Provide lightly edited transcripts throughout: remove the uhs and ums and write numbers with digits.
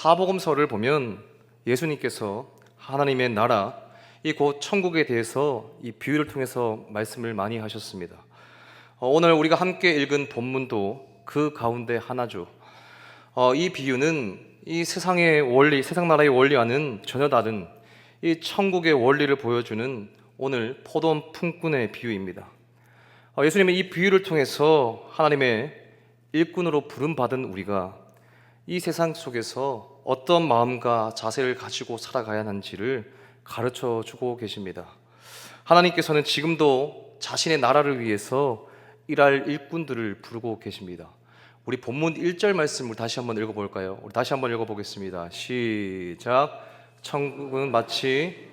사복음서를 보면 예수님께서 하나님의 나라, 이 곧 천국에 대해서 이 비유를 통해서 말씀을 많이 하셨습니다. 오늘 우리가 함께 읽은 본문도 그 가운데 하나죠. 이 비유는 이 세상의 원리, 세상 나라의 원리와는 전혀 다른 이 천국의 원리를 보여주는 오늘 포도원 품꾼의 비유입니다. 예수님은 이 비유를 통해서 하나님의 일꾼으로 부름받은 우리가 이 세상 속에서 어떤 마음과 자세를 가지고 살아가야 하는지를 가르쳐 주고 계십니다. 하나님께서는 지금도 자신의 나라를 위해서 일할 일꾼들을 부르고 계십니다. 우리 본문 1절 말씀을 다시 한번 읽어볼까요? 우리 다시 한번 읽어보겠습니다. 시작. 천국은 마치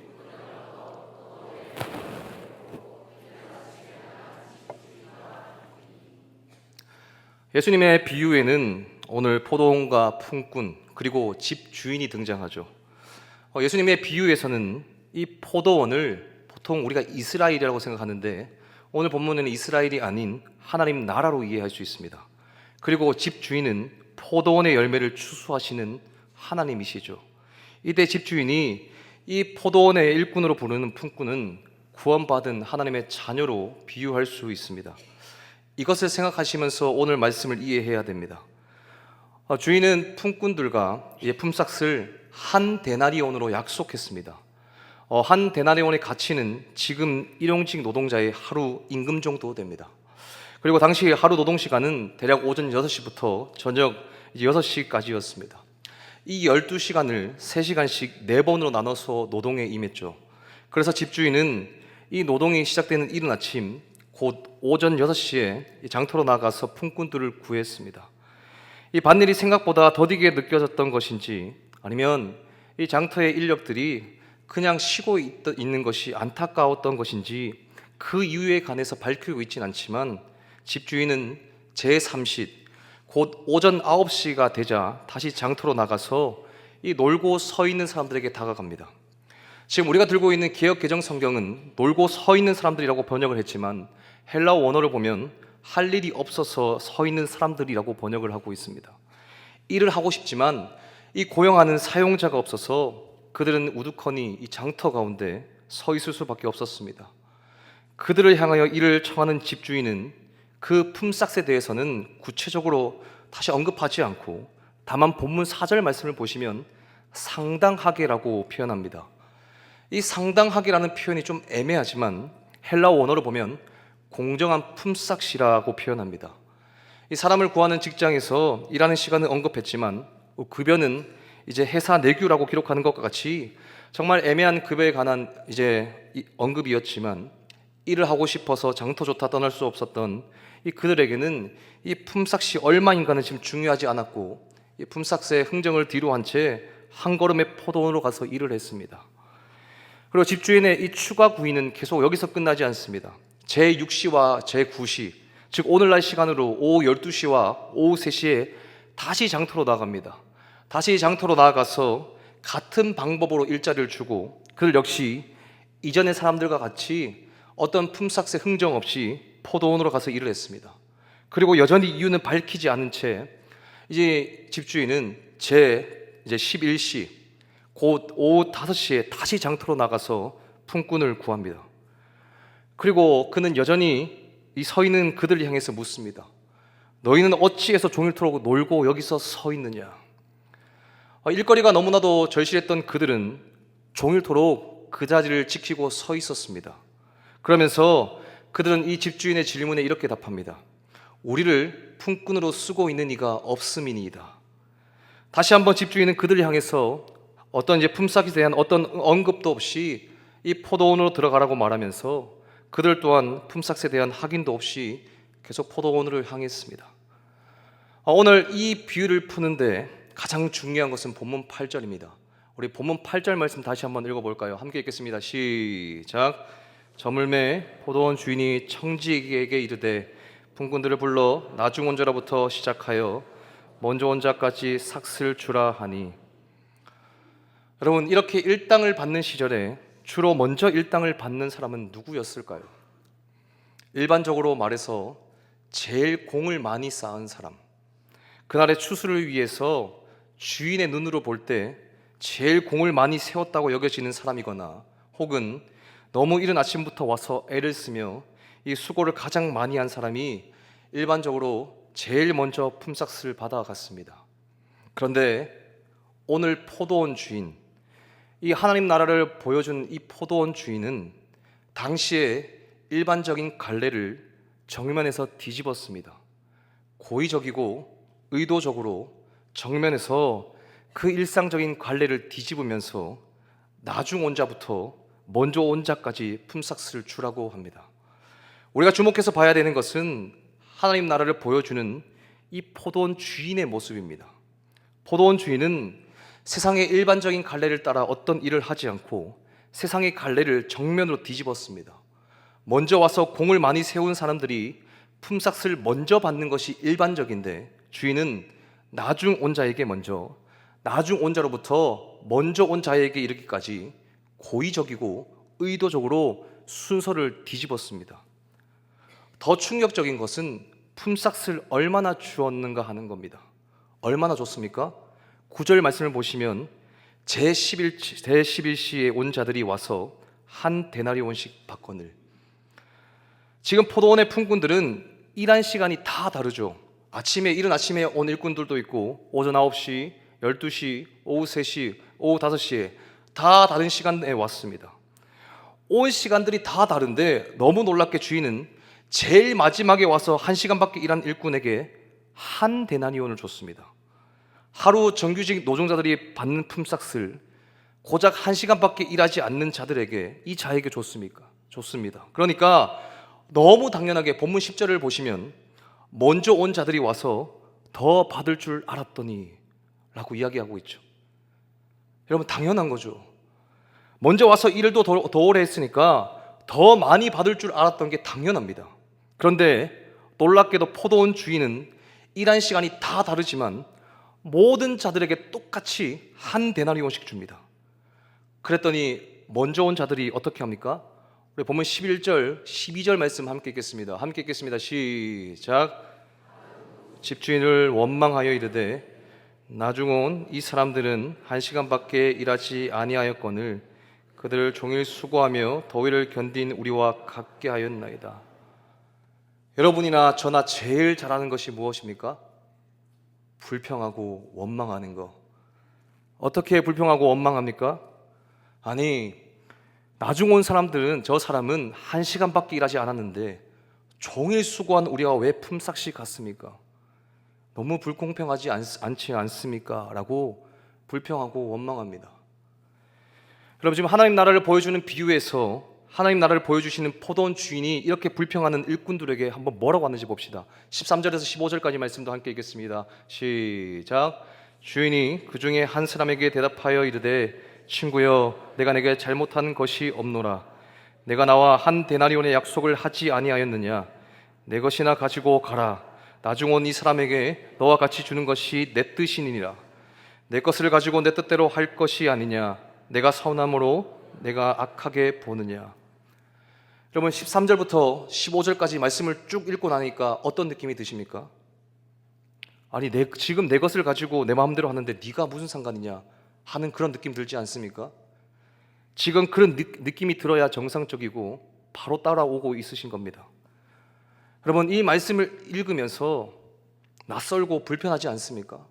예수님의 비유에는 오늘 포도원과 품꾼 그리고 집 주인이 등장하죠. 예수님의 비유에서는 이 포도원을 보통 우리가 이스라엘이라고 생각하는데 오늘 본문에는 이스라엘이 아닌 하나님 나라로 이해할 수 있습니다. 그리고 집 주인은 포도원의 열매를 추수하시는 하나님이시죠. 이때 집 주인이 이 포도원의 일꾼으로 부르는 품꾼은 구원받은 하나님의 자녀로 비유할 수 있습니다. 이것을 생각하시면서 오늘 말씀을 이해해야 됩니다. 주인은 품꾼들과 품삯을 한 데나리온으로 약속했습니다. 한 데나리온의 가치는 지금 일용직 노동자의 하루 임금 정도 됩니다. 그리고 당시 하루 노동시간은 대략 오전 6시부터 저녁 6시까지였습니다. 이 12시간을 3시간씩 4번으로 나눠서 노동에 임했죠. 그래서 집주인은 이 노동이 시작되는 이른 아침 곧 오전 6시에 장터로 나가서 품꾼들을 구했습니다. 이 밭일이 생각보다 더디게 느껴졌던 것인지 아니면 이 장터의 인력들이 그냥 쉬고 있는 것이 안타까웠던 것인지 그 이유에 관해서 밝히고 있지는 않지만 집주인은 제3시 곧 오전 9시가 되자 다시 장터로 나가서 이 놀고 서 있는 사람들에게 다가갑니다. 지금 우리가 들고 있는 개역 개정 성경은 놀고 서 있는 사람들이라고 번역을 했지만 헬라어 원어를 보면 할 일이 없어서 서 있는 사람들이라고 번역을 하고 있습니다. 일을 하고 싶지만 이 고용하는 사용자가 없어서 그들은 우두커니 이 장터 가운데 서 있을 수밖에 없었습니다. 그들을 향하여 일을 청하는 집주인은 그 품삯에 대해서는 구체적으로 다시 언급하지 않고 다만 본문 4절 말씀을 보시면 상당하게라고 표현합니다. 이 상당하게라는 표현이 좀 애매하지만 헬라어 원어를 보면 공정한 품삯이라고 표현합니다. 이 사람을 구하는 직장에서 일하는 시간을 언급했지만 급여는 이제 회사 내규라고 기록하는 것과 같이 정말 애매한 급여에 관한 언급이었지만 일을 하고 싶어서 장터 좋다 떠날 수 없었던 이 그들에게는 이 품삯이 얼마인가는 지금 중요하지 않았고 이 품삯의 흥정을 뒤로 한 채 한 걸음의 포도원으로 가서 일을 했습니다. 그리고 집주인의 이 추가 구인은 계속 여기서 끝나지 않습니다. 제6시와 제9시, 즉 오늘날 시간으로 오후 12시와 오후 3시에 다시 장터로 나갑니다. 다시 장터로 나아가서 같은 방법으로 일자리를 주고 그들 역시 이전의 사람들과 같이 어떤 품삯의 흥정 없이 포도원으로 가서 일을 했습니다. 그리고 여전히 이유는 밝히지 않은 채 이제 집주인은 제11시 곧 오후 5시에 다시 장터로 나가서 품꾼을 구합니다. 그리고 그는 여전히 이 서 있는 그들을 향해서 묻습니다. 너희는 어찌해서 종일토록 놀고 여기서 서 있느냐? 일거리가 너무나도 절실했던 그들은 종일토록 그 자리를 지키고 서 있었습니다. 그러면서 그들은 이 집주인의 질문에 이렇게 답합니다. 우리를 품꾼으로 쓰고 있는 이가 없음이니이다. 다시 한번 집주인은 그들을 향해서 어떤 품삯에 대한 어떤 언급도 없이 이 포도원으로 들어가라고 말하면서 그들 또한 품삯에 대한 확인도 없이 계속 포도원으로 향했습니다. 오늘 이 비유를 푸는데 가장 중요한 것은 본문 8절입니다. 우리 본문 8절 말씀 다시 한번 읽어볼까요? 함께 읽겠습니다. 시작. 저물매 포도원 주인이 청지기에게 이르되 품꾼들을 불러 나중 온 자로부터 시작하여 먼저 온 자까지 삭슬 주라 하니. 여러분, 이렇게 일당을 받는 시절에 주로 먼저 일당을 받는 사람은 누구였을까요? 일반적으로 말해서 제일 공을 많이 쌓은 사람, 그날의 추수를 위해서 주인의 눈으로 볼 때 제일 공을 많이 세웠다고 여겨지는 사람이거나 혹은 너무 이른 아침부터 와서 애를 쓰며 이 수고를 가장 많이 한 사람이 일반적으로 제일 먼저 품삯을 받아갔습니다. 그런데 오늘 포도원 주인, 이 하나님 나라를 보여준 이 포도원 주인은 당시에 일반적인 갈래를 정면에서 뒤집었습니다. 고의적이고 의도적으로 정면에서 그 일상적인 갈래를 뒤집으면서 나중 온 자부터 먼저 온 자까지 품삯을 주라고 합니다. 우리가 주목해서 봐야 되는 것은 하나님 나라를 보여주는 이 포도원 주인의 모습입니다. 포도원 주인은 세상의 일반적인 갈래를 따라 어떤 일을 하지 않고 세상의 갈래를 정면으로 뒤집었습니다. 먼저 와서 공을 많이 세운 사람들이 품삯을 먼저 받는 것이 일반적인데 주인은 나중 온 자에게 먼저, 나중 온 자로부터 먼저 온 자에게 이르기까지 고의적이고 의도적으로 순서를 뒤집었습니다. 더 충격적인 것은 품삯을 얼마나 주었는가 하는 겁니다. 얼마나 줬습니까? 9절 말씀을 보시면 제11시에 온 자들이 와서 한 데나리온씩 받거늘. 지금 포도원의 품꾼들은 일한 시간이 다 다르죠. 이른 아침에 온 일꾼들도 있고 오전 9시, 12시, 오후 3시, 오후 5시에 다 다른 시간에 왔습니다. 온 시간들이 다 다른데 너무 놀랍게 주인은 제일 마지막에 와서 1시간밖에 일한 일꾼에게 한 데나리온을 줬습니다. 하루 정규직 노동자들이 받는 품삯을 고작 1시간밖에 일하지 않는 자들에게, 이 자에게 줬습니다. 그러니까 너무 당연하게 본문 10절을 보시면 먼저 온 자들이 와서 더 받을 줄 알았더니 라고 이야기하고 있죠. 여러분, 당연한 거죠. 먼저 와서 일을 더 오래 했으니까 더 많이 받을 줄 알았던 게 당연합니다. 그런데 놀랍게도 포도원 주인은 일한 시간이 다 다르지만 모든 자들에게 똑같이 한 데나리온씩 줍니다. 그랬더니 먼저 온 자들이 어떻게 합니까? 우리 보면 11절, 12절 말씀 함께 읽겠습니다. 함께 읽겠습니다. 시작. 집주인을 원망하여 이르되 나중 온 이 사람들은 1시간밖에 일하지 아니하였거늘 그들을 종일 수고하며 더위를 견딘 우리와 같게 하였나이다. 여러분이나 저나 제일 잘하는 것이 무엇입니까? 불평하고 원망하는 거. 어떻게 불평하고 원망합니까? 아니, 나중 온 사람들은, 저 사람은 1시간밖에 일하지 않았는데 종일 수고한 우리가 왜 품삯이 같습니까? 너무 불공평하지 않지 않습니까? 라고 불평하고 원망합니다. 여러분, 지금 하나님 나라를 보여주는 비유에서 하나님 나라를 보여주시는 포도원 주인이 이렇게 불평하는 일꾼들에게 한번 뭐라고 하는지 봅시다. 13절에서 15절까지 말씀도 함께 읽겠습니다. 시작. 주인이 그 중에 한 사람에게 대답하여 이르되 친구여, 내가 내게 잘못한 것이 없노라. 내가 나와 한 데나리온의 약속을 하지 아니하였느냐? 내 것이나 가지고 가라. 나중 온 이 사람에게 너와 같이 주는 것이 내 뜻이니라. 내 것을 가지고 내 뜻대로 할 것이 아니냐? 내가 선함으로 내가 악하게 보느냐? 여러분, 13절부터 15절까지 말씀을 쭉 읽고 나니까 어떤 느낌이 드십니까? 아니, 지금 내 것을 가지고 내 마음대로 하는데 네가 무슨 상관이냐 하는 그런 느낌 들지 않습니까? 지금 그런 느낌이 들어야 정상적이고 바로 따라오고 있으신 겁니다. 여러분, 이 말씀을 읽으면서 낯설고 불편하지 않습니까?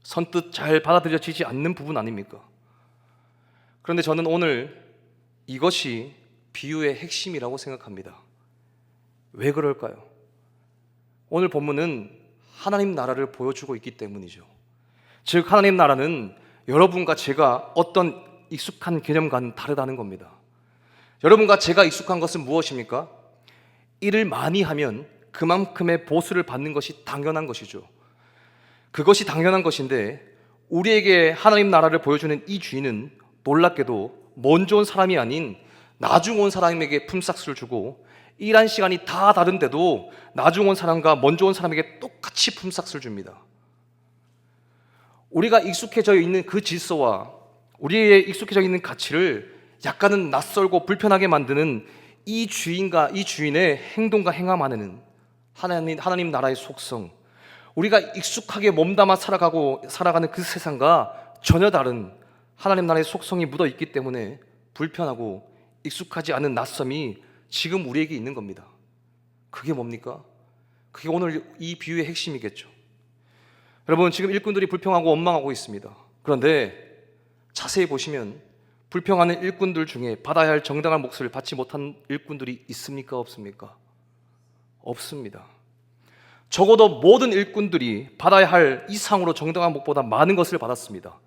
선뜻 잘 받아들여지지 않는 부분 아닙니까? 그런데 저는 오늘 이것이 비유의 핵심이라고 생각합니다. 왜 그럴까요? 오늘 본문은 하나님 나라를 보여주고 있기 때문이죠. 즉, 하나님 나라는 여러분과 제가 어떤 익숙한 개념과는 다르다는 겁니다. 여러분과 제가 익숙한 것은 무엇입니까? 일을 많이 하면 그만큼의 보수를 받는 것이 당연한 것이죠. 그것이 당연한 것인데 우리에게 하나님 나라를 보여주는 이 주인은 놀랍게도 먼저 온 사람이 아닌 나중 온 사람에게 품삯을 주고 일한 시간이 다 다른데도 나중 온 사람과 먼저 온 사람에게 똑같이 품삯을 줍니다. 우리가 익숙해져 있는 그 질서와 우리의 익숙해져 있는 가치를 약간은 낯설고 불편하게 만드는 이 주인의 행동과 행함 안에는 하나님 나라의 속성, 우리가 익숙하게 몸담아 살아가는 그 세상과 전혀 다른 하나님 나라의 속성이 묻어 있기 때문에 불편하고 익숙하지 않은 낯섦이 지금 우리에게 있는 겁니다. 그게 뭡니까? 그게 오늘 이 비유의 핵심이겠죠. 여러분, 지금 일꾼들이 불평하고 원망하고 있습니다. 그런데 자세히 보시면 불평하는 일꾼들 중에 받아야 할 정당한 몫을 받지 못한 일꾼들이 있습니까? 없습니까? 없습니다. 적어도 모든 일꾼들이 받아야 할 이상으로 정당한 몫보다 많은 것을 받았습니다.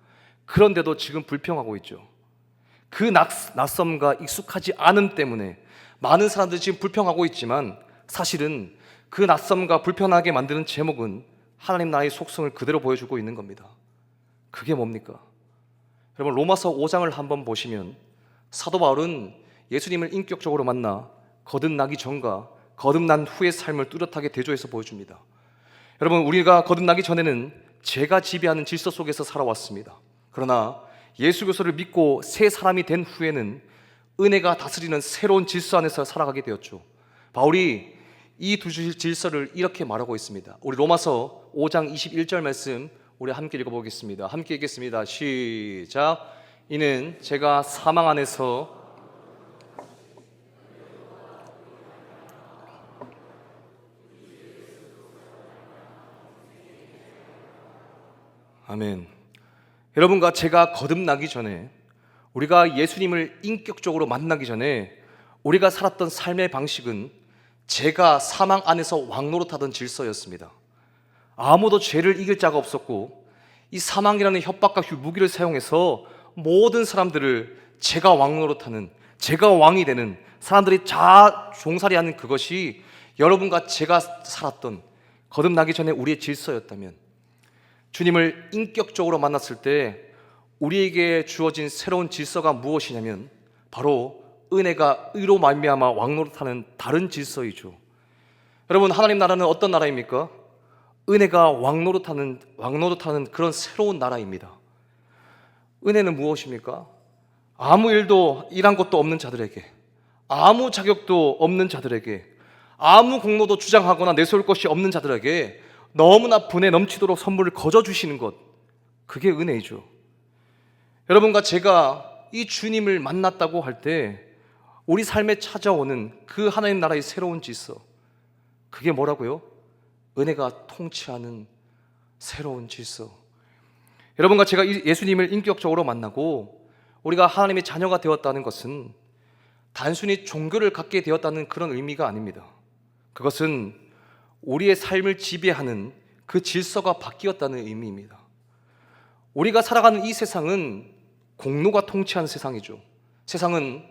그런데도 지금 불평하고 있죠. 그 낯섦과 익숙하지 않음 때문에 많은 사람들이 지금 불평하고 있지만, 사실은 그 낯섦과 불편하게 만드는 제목은 하나님 나라의 속성을 그대로 보여주고 있는 겁니다. 그게 뭡니까? 여러분, 로마서 5장을 한번 보시면 사도 바울은 예수님을 인격적으로 만나 거듭나기 전과 거듭난 후의 삶을 뚜렷하게 대조해서 보여줍니다. 여러분, 우리가 거듭나기 전에는 죄가 지배하는 질서 속에서 살아왔습니다. 그러나 예수 그리스도를 믿고 새 사람이 된 후에는 은혜가 다스리는 새로운 질서 안에서 살아가게 되었죠. 바울이 이 두 질서를 이렇게 말하고 있습니다. 우리 로마서 5장 21절 말씀 우리 함께 읽어보겠습니다. 함께 읽겠습니다. 시작. 이는 제가 사망 안에서 아멘. 여러분과 제가 거듭나기 전에, 우리가 예수님을 인격적으로 만나기 전에 우리가 살았던 삶의 방식은 죄가 사망 안에서 왕노릇하던 질서였습니다. 아무도 죄를 이길 자가 없었고, 이 사망이라는 협박과 무기를 사용해서 모든 사람들을 죄가 왕노릇하는, 죄가 왕이 되는, 사람들이 종살이하는 그것이 여러분과 제가 살았던 거듭나기 전에 우리의 질서였다면, 주님을 인격적으로 만났을 때 우리에게 주어진 새로운 질서가 무엇이냐면 바로 은혜가 의로 말미암아 왕노릇하는 다른 질서이죠. 여러분, 하나님 나라는 어떤 나라입니까? 은혜가 왕노릇하는 그런 새로운 나라입니다. 은혜는 무엇입니까? 아무 일도 일한 것도 없는 자들에게, 아무 자격도 없는 자들에게, 아무 공로도 주장하거나 내세울 것이 없는 자들에게 너무나 분에 넘치도록 선물을 거저 주시는 것, 그게 은혜이죠. 여러분과 제가 이 주님을 만났다고 할 때 우리 삶에 찾아오는 그 하나님 나라의 새로운 질서, 그게 뭐라고요? 은혜가 통치하는 새로운 질서. 여러분과 제가 예수님을 인격적으로 만나고 우리가 하나님의 자녀가 되었다는 것은 단순히 종교를 갖게 되었다는 그런 의미가 아닙니다. 그것은 우리의 삶을 지배하는 그 질서가 바뀌었다는 의미입니다. 우리가 살아가는 이 세상은 공로가 통치하는 세상이죠. 세상은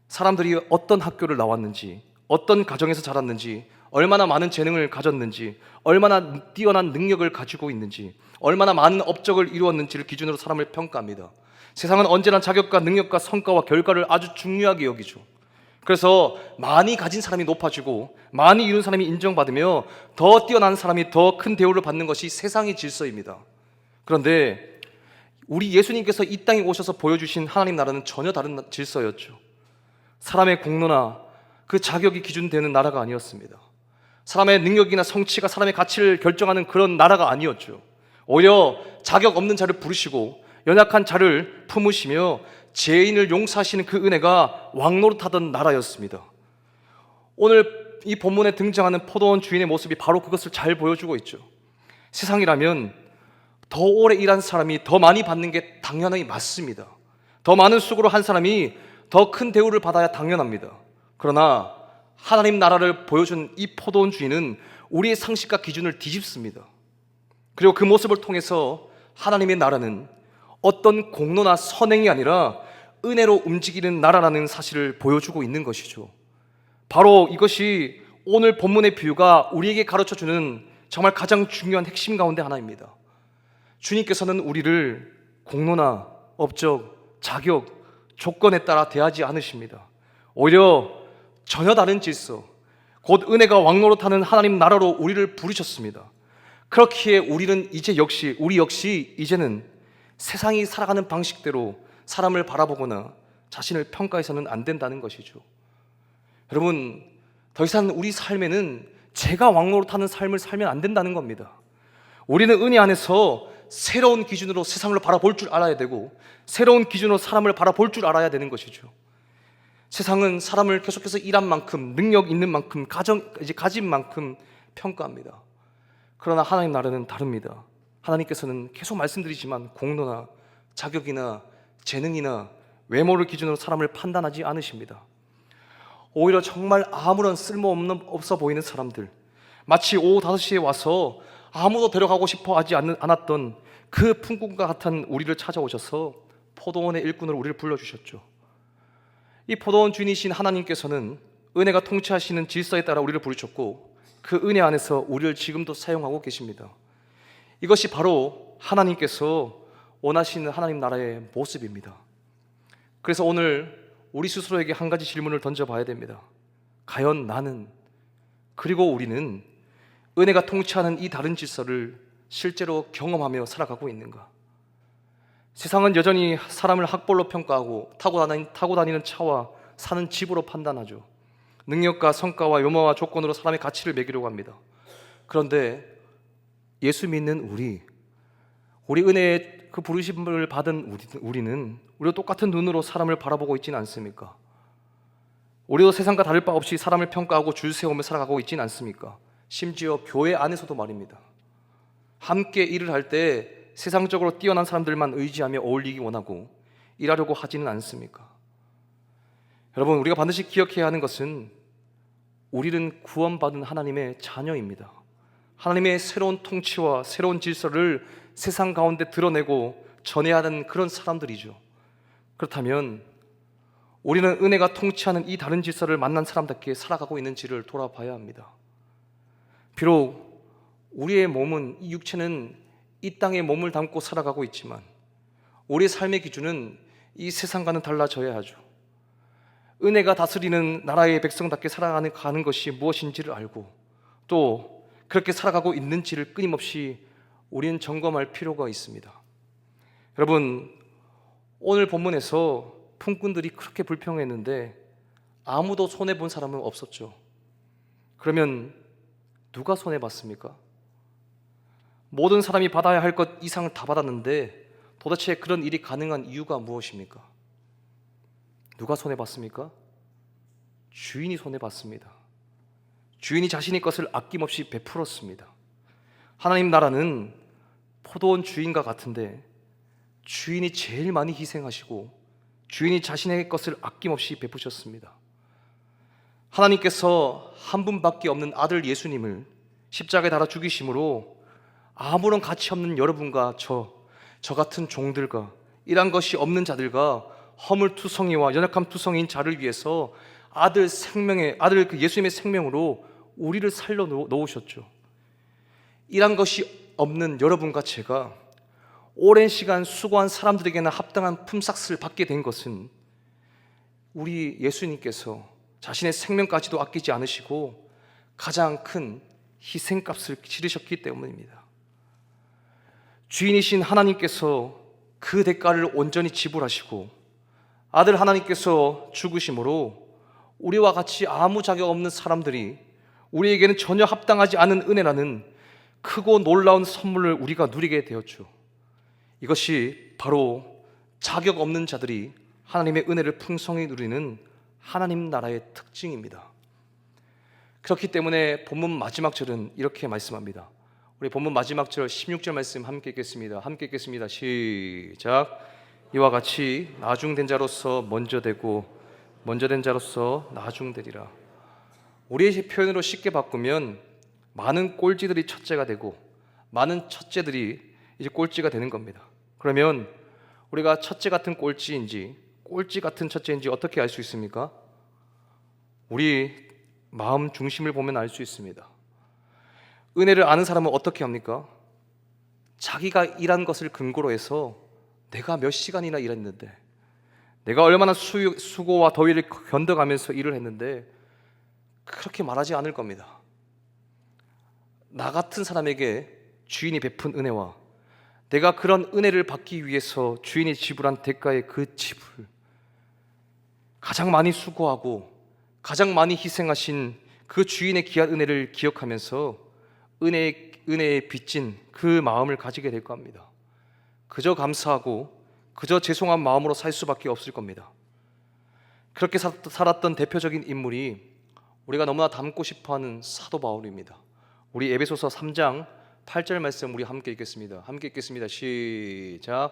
사람들이 어떤 학교를 나왔는지, 어떤 가정에서 자랐는지, 얼마나 많은 재능을 가졌는지, 얼마나 뛰어난 능력을 가지고 있는지, 얼마나 많은 업적을 이루었는지를 기준으로 사람을 평가합니다. 세상은 언제나 자격과 능력과 성과와 결과를 아주 중요하게 여기죠. 그래서 많이 가진 사람이 높아지고 많이 이룬 사람이 인정받으며 더 뛰어난 사람이 더 큰 대우를 받는 것이 세상의 질서입니다. 그런데 우리 예수님께서 이 땅에 오셔서 보여주신 하나님 나라는 전혀 다른 질서였죠. 사람의 공로나 그 자격이 기준되는 나라가 아니었습니다. 사람의 능력이나 성취가 사람의 가치를 결정하는 그런 나라가 아니었죠. 오히려 자격 없는 자를 부르시고 연약한 자를 품으시며 죄인을 용서하시는 그 은혜가 왕노릇하던 나라였습니다. 오늘 이 본문에 등장하는 포도원 주인의 모습이 바로 그것을 잘 보여주고 있죠. 세상이라면 더 오래 일한 사람이 더 많이 받는 게 당연하게 맞습니다. 더 많은 수고를 한 사람이 더 큰 대우를 받아야 당연합니다. 그러나 하나님 나라를 보여준 이 포도원 주인은 우리의 상식과 기준을 뒤집습니다. 그리고 그 모습을 통해서 하나님의 나라는 어떤 공로나 선행이 아니라 은혜로 움직이는 나라라는 사실을 보여주고 있는 것이죠. 바로 이것이 오늘 본문의 비유가 우리에게 가르쳐주는 정말 가장 중요한 핵심 가운데 하나입니다. 주님께서는 우리를 공로나 업적, 자격, 조건에 따라 대하지 않으십니다. 오히려 전혀 다른 질서, 곧 은혜가 왕노릇하는 하나님 나라로 우리를 부르셨습니다. 그렇기에 우리 역시 이제는 세상이 살아가는 방식대로 사람을 바라보거나 자신을 평가해서는 안 된다는 것이죠. 여러분, 더 이상 우리 삶에는 죄가 왕노릇하는 삶을 살면 안 된다는 겁니다. 우리는 은혜 안에서 새로운 기준으로 세상을 바라볼 줄 알아야 되고, 새로운 기준으로 사람을 바라볼 줄 알아야 되는 것이죠. 세상은 사람을 계속해서 일한 만큼, 능력 있는 만큼, 가진 만큼 평가합니다. 그러나 하나님 나라는 다릅니다. 하나님께서는 계속 말씀드리지만 공로나 자격이나 재능이나 외모를 기준으로 사람을 판단하지 않으십니다. 오히려 정말 아무런 쓸모없어 보이는 사람들, 마치 오후 5시에 와서 아무도 데려가고 싶어 하지 않았던 그 풍군과 같은 우리를 찾아오셔서 포도원의 일꾼으로 우리를 불러주셨죠. 이 포도원 주인이신 하나님께서는 은혜가 통치하시는 질서에 따라 우리를 부르셨고, 그 은혜 안에서 우리를 지금도 사용하고 계십니다. 이것이 바로 하나님께서 원하시는 하나님 나라의 모습입니다. 그래서 오늘 우리 스스로에게 한 가지 질문을 던져봐야 됩니다. 과연 나는, 그리고 우리는 은혜가 통치하는 이 다른 질서를 실제로 경험하며 살아가고 있는가? 세상은 여전히 사람을 학벌로 평가하고 타고 다니는 차와 사는 집으로 판단하죠. 능력과 성과와 외모와 조건으로 사람의 가치를 매기려고 합니다. 그런데 예수 믿는 우리 은혜의 그 부르심을 받은 우리는 우리도 똑같은 눈으로 사람을 바라보고 있지는 않습니까? 우리도 세상과 다를 바 없이 사람을 평가하고 줄 세우며 살아가고 있지는 않습니까? 심지어 교회 안에서도 말입니다. 함께 일을 할 때 세상적으로 뛰어난 사람들만 의지하며 어울리기 원하고 일하려고 하지는 않습니까? 여러분, 우리가 반드시 기억해야 하는 것은 우리는 구원받은 하나님의 자녀입니다. 하나님의 새로운 통치와 새로운 질서를 세상 가운데 드러내고 전해야 하는 그런 사람들이죠. 그렇다면 우리는 은혜가 통치하는 이 다른 질서를 만난 사람답게 살아가고 있는지를 돌아봐야 합니다. 비록 우리의 몸은, 이 육체는 이 땅에 몸을 담고 살아가고 있지만 우리의 삶의 기준은 이 세상과는 달라져야 하죠. 은혜가 다스리는 나라의 백성답게 살아가는 것이 무엇인지를 알고, 또 그렇게 살아가고 있는지를 끊임없이 우리는 점검할 필요가 있습니다. 여러분, 오늘 본문에서 품꾼들이 그렇게 불평했는데 아무도 손해본 사람은 없었죠. 그러면 누가 손해봤습니까? 모든 사람이 받아야 할 것 이상을 다 받았는데 도대체 그런 일이 가능한 이유가 무엇입니까? 누가 손해봤습니까? 주인이 손해봤습니다. 주인이 자신의 것을 아낌없이 베풀었습니다. 하나님 나라는 포도원 주인과 같은데 주인이 제일 많이 희생하시고 주인이 자신의 것을 아낌없이 베푸셨습니다. 하나님께서 한 분밖에 없는 아들 예수님을 십자가에 달아 죽이심으로 아무런 가치 없는 여러분과 저 같은 종들과 이란 것이 없는 자들과 허물투성이와 연약함 투성이인 자를 위해서 아들 그 예수님의 생명으로 우리를 살려 놓으셨죠. 이란 것이 없는 여러분과 제가 오랜 시간 수고한 사람들에게나 합당한 품삯을 받게 된 것은 우리 예수님께서 자신의 생명까지도 아끼지 않으시고 가장 큰 희생값을 치르셨기 때문입니다. 주인이신 하나님께서 그 대가를 온전히 지불하시고 아들 하나님께서 죽으심으로 우리와 같이 아무 자격 없는 사람들이 우리에게는 전혀 합당하지 않은 은혜라는 크고 놀라운 선물을 우리가 누리게 되었죠. 이것이 바로 자격 없는 자들이 하나님의 은혜를 풍성히 누리는 하나님 나라의 특징입니다. 그렇기 때문에 본문 마지막 절은 이렇게 말씀합니다. 우리 본문 마지막 절 16절 말씀 함께 읽겠습니다. 시작. 이와 같이 나중된 자로서 먼저 되고 먼저 된 자로서 나중되리라. 우리의 표현으로 쉽게 바꾸면 많은 꼴찌들이 첫째가 되고 많은 첫째들이 이제 꼴찌가 되는 겁니다. 그러면 우리가 첫째 같은 꼴찌인지 꼴찌 같은 첫째인지 어떻게 알 수 있습니까? 우리 마음 중심을 보면 알 수 있습니다. 은혜를 아는 사람은 어떻게 합니까? 자기가 일한 것을 근거로 해서 내가 몇 시간이나 일했는데, 내가 얼마나 수고와 더위를 견뎌가면서 일을 했는데 그렇게 말하지 않을 겁니다. 나 같은 사람에게 주인이 베푼 은혜와 내가 그런 은혜를 받기 위해서 주인이 지불한 대가의 그 지불, 가장 많이 수고하고 가장 많이 희생하신 그 주인의 귀한 은혜를 기억하면서 은혜에 빚진 그 그 마음을 가지게 될 겁니다. 그저 감사하고 그저 죄송한 마음으로 살 수밖에 없을 겁니다. 그렇게 살았던 대표적인 인물이 우리가 너무나 닮고 싶어하는 사도 바울입니다. 우리 에베소서 3장 8절 말씀 우리 함께 읽겠습니다. 함께 읽겠습니다. 시작.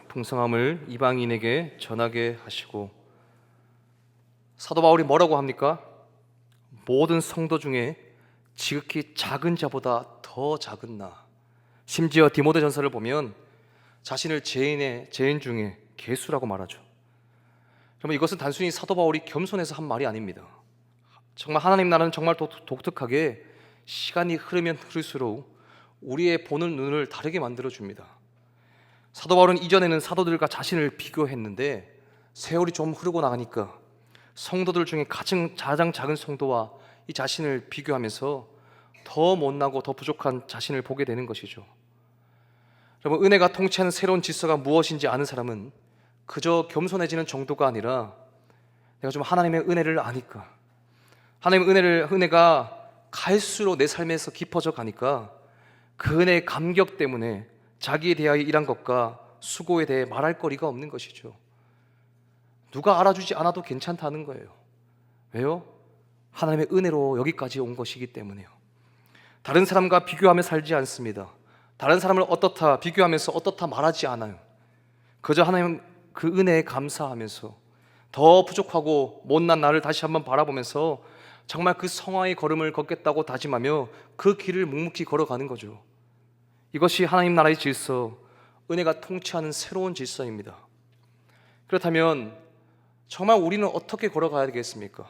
풍성함을 이방인에게 전하게 하시고. 사도 바울이 뭐라고 합니까? 모든 성도 중에 지극히 작은 자보다 더 작은 나. 심지어 디모데전서를 보면 자신을 죄인 중에 괴수라고 말하죠. 그러면 이것은 단순히 사도 바울이 겸손해서 한 말이 아닙니다. 정말 하나님 나라는 정말 독특하게 시간이 흐르면 흐를수록 우리의 보는 눈을 다르게 만들어 줍니다. 사도 바울은 이전에는 사도들과 자신을 비교했는데 세월이 좀 흐르고 나가니까 성도들 중에 가장 작은 성도와 이 자신을 비교하면서 더 못나고 더 부족한 자신을 보게 되는 것이죠. 여러분, 은혜가 통치하는 새로운 질서가 무엇인지 아는 사람은 그저 겸손해지는 정도가 아니라 내가 좀 하나님의 은혜를 아니까, 하나님의 은혜가 갈수록 내 삶에서 깊어져 가니까 그 은혜의 감격 때문에 자기에 대하여 일한 것과 수고에 대해 말할 거리가 없는 것이죠. 누가 알아주지 않아도 괜찮다는 거예요. 왜요? 하나님의 은혜로 여기까지 온 것이기 때문에요. 다른 사람과 비교하며 살지 않습니다. 다른 사람을 어떻다 비교하면서 어떻다 말하지 않아요. 그저 하나님 그 은혜에 감사하면서 더 부족하고 못난 나를 다시 한번 바라보면서 정말 그 성화의 걸음을 걷겠다고 다짐하며 그 길을 묵묵히 걸어가는 거죠. 이것이 하나님 나라의 질서, 은혜가 통치하는 새로운 질서입니다. 그렇다면 정말 우리는 어떻게 걸어가야 되겠습니까?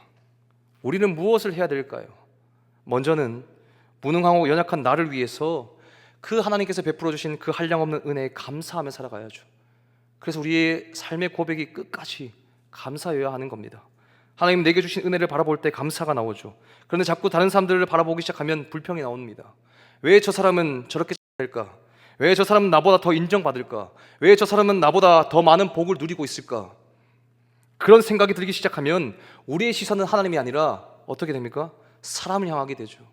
우리는 무엇을 해야 될까요? 먼저는 무능하고 연약한 나를 위해서 그 하나님께서 베풀어 주신 그 한량없는 은혜에 감사하며 살아가야죠. 그래서 우리의 삶의 고백이 끝까지 감사해야 하는 겁니다. 하나님 내게 주신 은혜를 바라볼 때 감사가 나오죠. 그런데 자꾸 다른 사람들을 바라보기 시작하면 불평이 나옵니다. 왜 저 사람은 저렇게 될까? 왜 저 사람은 나보다 더 인정받을까? 왜 저 사람은 나보다 더 많은 복을 누리고 있을까? 그런 생각이 들기 시작하면 우리의 시선은 하나님이 아니라 어떻게 됩니까? 사람을 향하게 되죠.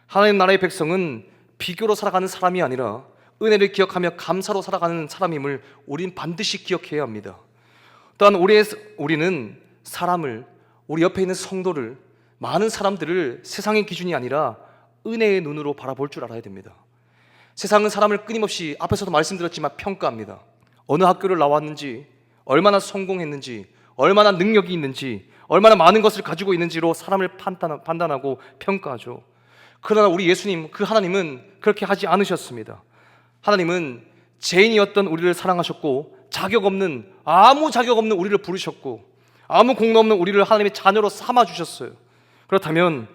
하나님 나라의 백성은 비교로 살아가는 사람이 아니라 은혜를 기억하며 감사로 살아가는 사람임을 우린 반드시 기억해야 합니다. 또한 우리는 사람을, 우리 옆에 있는 성도를, 많은 사람들을 세상의 기준이 아니라 은혜의 눈으로 바라볼 줄 알아야 됩니다. 세상은 사람을 끊임없이 앞에서도 말씀드렸지만 평가합니다. 어느 학교를 나왔는지, 얼마나 성공했는지, 얼마나 능력이 있는지, 얼마나 많은 것을 가지고 있는지로 사람을 판단하고 평가하죠. 그러나 우리 예수님, 그 하나님은 그렇게 하지 않으셨습니다. 하나님은 죄인이었던 우리를 사랑하셨고 아무 자격 없는 우리를 부르셨고 아무 공로 없는 우리를 하나님의 자녀로 삼아주셨어요. 그렇다면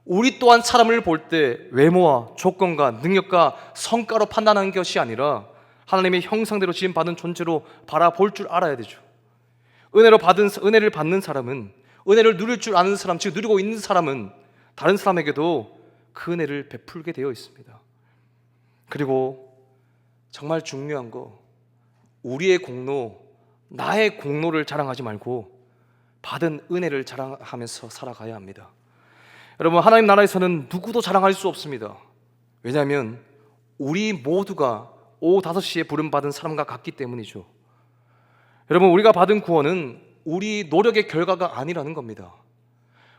우리 또한 사람을 볼 때 외모와 조건과 능력과 성과로 판단하는 것이 아니라 하나님의 형상대로 지음받은 존재로 바라볼 줄 알아야 되죠. 은혜를 받는 사람은, 은혜를 누릴 줄 아는 사람, 즉 누리고 있는 사람은 다른 사람에게도 그 은혜를 베풀게 되어 있습니다. 그리고 정말 중요한 거, 우리의 공로, 나의 공로를 자랑하지 말고 받은 은혜를 자랑하면서 살아가야 합니다. 여러분, 하나님 나라에서는 누구도 자랑할 수 없습니다. 왜냐하면 우리 모두가 오후 5시에 부름받은 사람과 같기 때문이죠. 여러분, 우리가 받은 구원은 우리 노력의 결과가 아니라는 겁니다.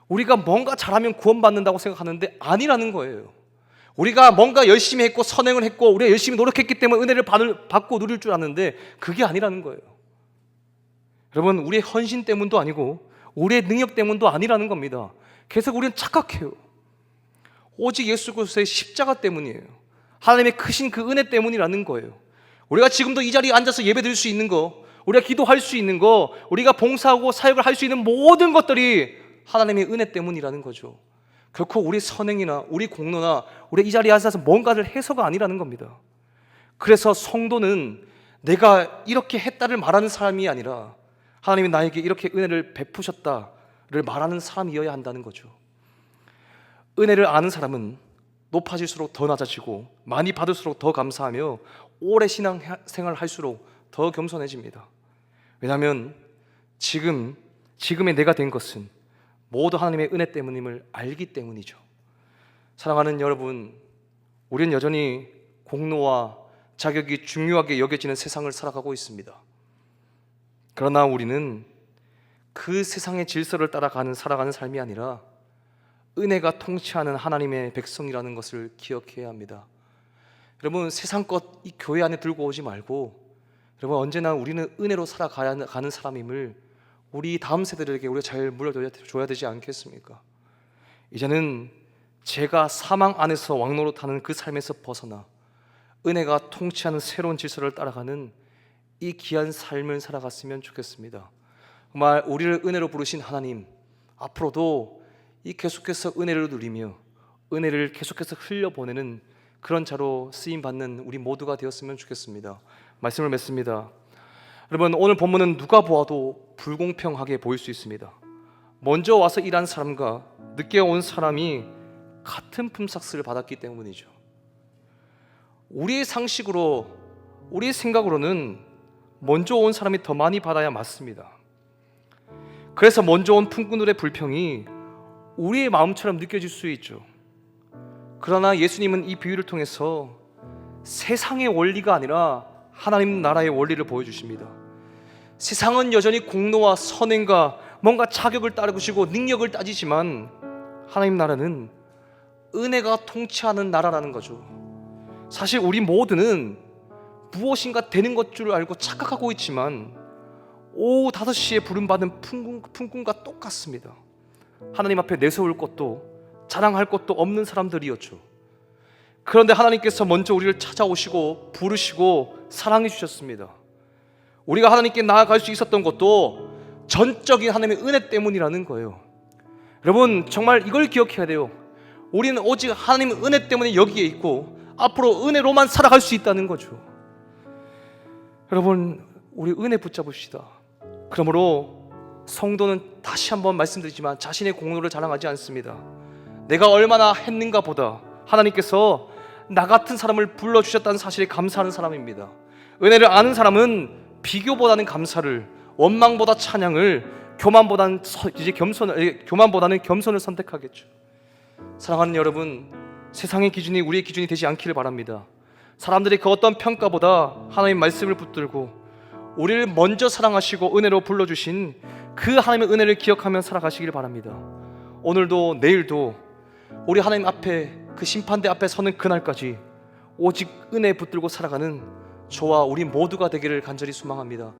우리가 뭔가 잘하면 구원받는다고 생각하는데 아니라는 거예요. 우리가 뭔가 열심히 했고 선행을 했고 우리가 열심히 노력했기 때문에 은혜를 받고 누릴 줄 아는데 그게 아니라는 거예요. 여러분, 우리의 헌신 때문도 아니고 우리의 능력 때문도 아니라는 겁니다. 계속 우리는 착각해요. 오직 예수 그리스도의 십자가 때문이에요. 하나님의 크신 그 은혜 때문이라는 거예요. 우리가 지금도 이 자리에 앉아서 예배드릴 수 있는 거, 우리가 기도할 수 있는 거, 우리가 봉사하고 사역을 할 수 있는 모든 것들이 하나님의 은혜 때문이라는 거죠. 결코 우리 선행이나 우리 공로나 우리 이 자리에 앉아서 뭔가를 해서가 아니라는 겁니다. 그래서 성도는 내가 이렇게 했다를 말하는 사람이 아니라 하나님이 나에게 이렇게 은혜를 베푸셨다를 말하는 사람이어야 한다는 거죠. 은혜를 아는 사람은 높아질수록 더 낮아지고 많이 받을수록 더 감사하며 오래 신앙생활을 할수록 더 겸손해집니다. 왜냐하면 지금 지금의 내가 된 것은 모두 하나님의 은혜 때문임을 알기 때문이죠. 사랑하는 여러분, 우리는 여전히 공로와 자격이 중요하게 여겨지는 세상을 살아가고 있습니다. 그러나 우리는 그 세상의 질서를 따라 살아가는 삶이 아니라 은혜가 통치하는 하나님의 백성이라는 것을 기억해야 합니다. 여러분, 세상 것 이 교회 안에 들고 오지 말고, 여러분, 언제나 우리는 은혜로 살아가는 사람임을 우리 다음 세대들에게 우리가 잘 물려줘야 되지 않겠습니까? 이제는 제가 사망 안에서 왕노릇하는 그 삶에서 벗어나 은혜가 통치하는 새로운 질서를 따라가는 이 귀한 삶을 살아갔으면 좋겠습니다. 정말 우리를 은혜로 부르신 하나님, 앞으로도 이 계속해서 은혜를 누리며 은혜를 계속해서 흘려보내는 그런 자로 쓰임받는 우리 모두가 되었으면 좋겠습니다. 말씀을 맺습니다. 여러분, 오늘 본문은 누가 보아도 불공평하게 보일 수 있습니다. 먼저 와서 일한 사람과 늦게 온 사람이 같은 품삯을 받았기 때문이죠. 우리의 상식으로, 우리의 생각으로는 먼저 온 사람이 더 많이 받아야 맞습니다. 그래서 먼저 온 품꾼들의 불평이 우리의 마음처럼 느껴질 수 있죠. 그러나 예수님은 이 비유를 통해서 세상의 원리가 아니라 하나님 나라의 원리를 보여주십니다. 세상은 여전히 공로와 선행과 뭔가 자격을 따르시고 능력을 따지지만 하나님 나라는 은혜가 통치하는 나라라는 거죠. 사실 우리 모두는 무엇인가 되는 것 줄 알고 착각하고 있지만 오후 5시에 부름받은 품꾼과 똑같습니다. 하나님 앞에 내세울 것도 자랑할 것도 없는 사람들이었죠. 그런데 하나님께서 먼저 우리를 찾아오시고 부르시고 사랑해 주셨습니다. 우리가 하나님께 나아갈 수 있었던 것도 전적인 하나님의 은혜 때문이라는 거예요. 여러분, 정말 이걸 기억해야 돼요. 우리는 오직 하나님의 은혜 때문에 여기에 있고 앞으로 은혜로만 살아갈 수 있다는 거죠. 여러분, 우리 은혜 붙잡읍시다. 그러므로 성도는 다시 한번 말씀드리지만 자신의 공로를 자랑하지 않습니다. 내가 얼마나 했는가 보다 하나님께서 나 같은 사람을 불러주셨다는 사실에 감사하는 사람입니다. 은혜를 아는 사람은 비교보다는 감사를, 원망보다 찬양을, 교만보다는 겸손을 선택하겠죠. 사랑하는 여러분, 세상의 기준이 우리의 기준이 되지 않기를 바랍니다. 사람들이 그 어떤 평가보다 하나님의 말씀을 붙들고 우리를 먼저 사랑하시고 은혜로 불러주신 그 하나님의 은혜를 기억하며 살아가시길 바랍니다. 오늘도 내일도 우리 하나님 앞에, 그 심판대 앞에 서는 그날까지 오직 은혜 붙들고 살아가는 저와 우리 모두가 되기를 간절히 소망합니다.